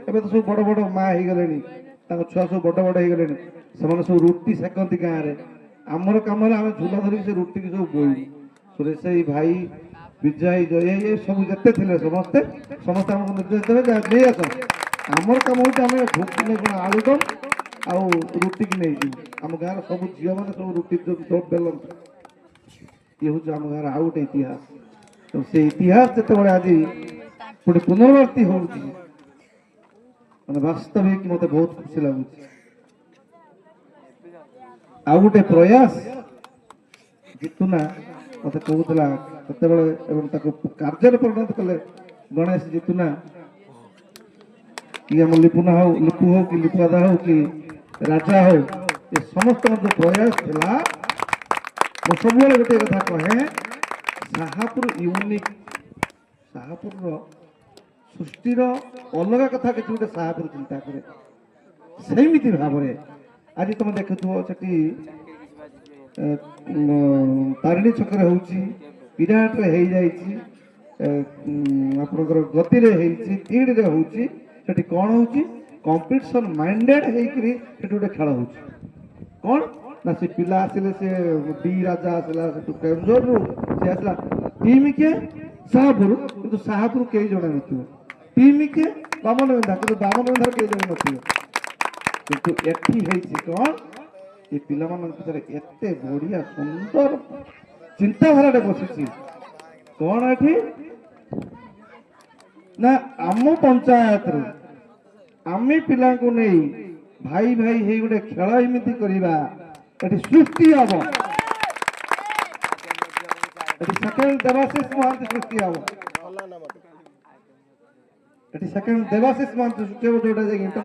ଏବେ ତ ସବୁ ବଡ଼ ବଡ଼ ମା ହେଇଗଲେଣି, ତାଙ୍କ ଛୁଆ ସବୁ ବଡ଼ ବଡ଼ ହେଇଗଲେଣି, ସେମାନେ ସବୁ ରୁଟି ସେକନ୍ତି ଗାଁରେ। ଆମର କାମ ହେଲା ଆମେ ଝୁଲା ଧରିକି ସେ ରୁଟିକି ସବୁ ବୋଇବୁ। ସୁରେଶ ଭାଇ, ଭାଇ ବିଜୟ, ଜୟ ଏ ସବୁ ଯେତେ ଥିଲେ ସମସ୍ତେ ଆମକୁ ନିର୍ଦ୍ଦେଶ ଦେବେ ଯେ ନେଇ ଆସ। ଆମର କାମ ହେଉଛି ଆମେ କଣ ଆଳୁଦମ ଆଉ ରୁଟିକି ନେଇଯିବୁ। ଆମ ଗାଁର ସବୁ ଝିଅମାନେ ସବୁ ରୁଟି ବେଲନ୍ତି। ଇଏ ହେଉଛି ଆମ ଗାଁର ଆଉ ଗୋଟେ ଇତିହାସ। ତ ସେ ଇତିହାସ ଯେତେବେଳେ ଆଜି ଗୋଟେ ପୁନରାବୃତ୍ତି ହେଉଛି, ମାନେ ବାସ୍ତବିକ ମତେ ବହୁତ ଖୁସି ଲାଗୁଛି। ଆଉ ଗୋଟେ ପ୍ରୟାସ ଜିତୁନା ମତେ କହୁଥିଲା ସେତେବେଳେ, ଏବଂ ତାକୁ କାର୍ଯ୍ୟରେ ପରିଣତ କଲେ ଗଣେଶ ଜିତୁନା, କି ଆମ ଲିପୁନା ହଉ, ଲିପୁ ହଉ କି ଲିପୁଆଦା ହଉ କି ରାଜା ହଉ, ଏ ସମସ୍ତଙ୍କର ଯୋଉ ପ୍ରୟାସ ଥିଲା, ମୁଁ ସବୁବେଳେ ଗୋଟିଏ କଥା କହେ, ଶାହାପୁର ୟୁନିକ୍, ଶାହାପୁରର ସୃଷ୍ଟିର ଅଲଗା କଥା କିଛି ଗୋଟେ ଶାହାପୁର ଚିନ୍ତା କରେ। ସେମିତି ଭାବରେ ଆଜି ତମେ ଦେଖୁଥିବ ସେଠି ତାରିଣୀ ଛକରେ ହଉଛି, ବିରାଟରେ ହେଇଯାଇଛି, ଆପଣଙ୍କର ଗତିରେ ହେଇଛି, ତିଡ଼ିରେ ହଉଛି। ସେଠି କ'ଣ ହଉଛି, କମ୍ପିଟିସନ ମାଇଣ୍ଡେଡ ହେଇକିରି ସେଠି ଗୋଟେ ଖେଳ ହଉଛି। କ'ଣ ନା ସେ ପିଲା ଆସିଲେ, ସେ ଡି ରାଜା ଆସିଲା ସେଠୁ କେଉଁଝରରୁ, ସେ ଆସିଲା ଟିମ୍ କିଏ ଶାହାପୁର, କିନ୍ତୁ ଶାହାପୁର କେହି ଜଣେ ନଥିବ। ଟିମ୍ କିଏ ବାମନବନ୍ଧା, କିନ୍ତୁ ବାମନବନ୍ଧାର କେହି ଜଣେ ନଥିବ। କିନ୍ତୁ ଏଠି ହେଇଛି କ'ଣ, ଏ ପିଲାମାନଙ୍କ ଭିତରେ ଏତେ ବଢିଆ ସୁନ୍ଦର ଚିନ୍ତାଧାରାଟେ ବସିଛି। କ'ଣ ଏଠି ନା ଆମ ପଞ୍ଚାୟତରୁ ଆମେ ପିଲାଙ୍କୁ ନେଇ ଭାଇ ଭାଇ ହେଇ ଗୋଟେ ଖେଳ ଏମିତି କରିବା, ଏଠି ସୃଷ୍ଟି ହବ। ଏଠି ସେକେଣ୍ଡ ଦେବାଶିଷ ମହାନ୍ତି ସୃଷ୍ଟି ହବ। ଏଠି ସେକେଣ୍ଡ ଦେବାଶିଷ ମହାନ୍ତି ସୃଷ୍ଟି ହବ, ଯୋଉଟା ଯାଇକି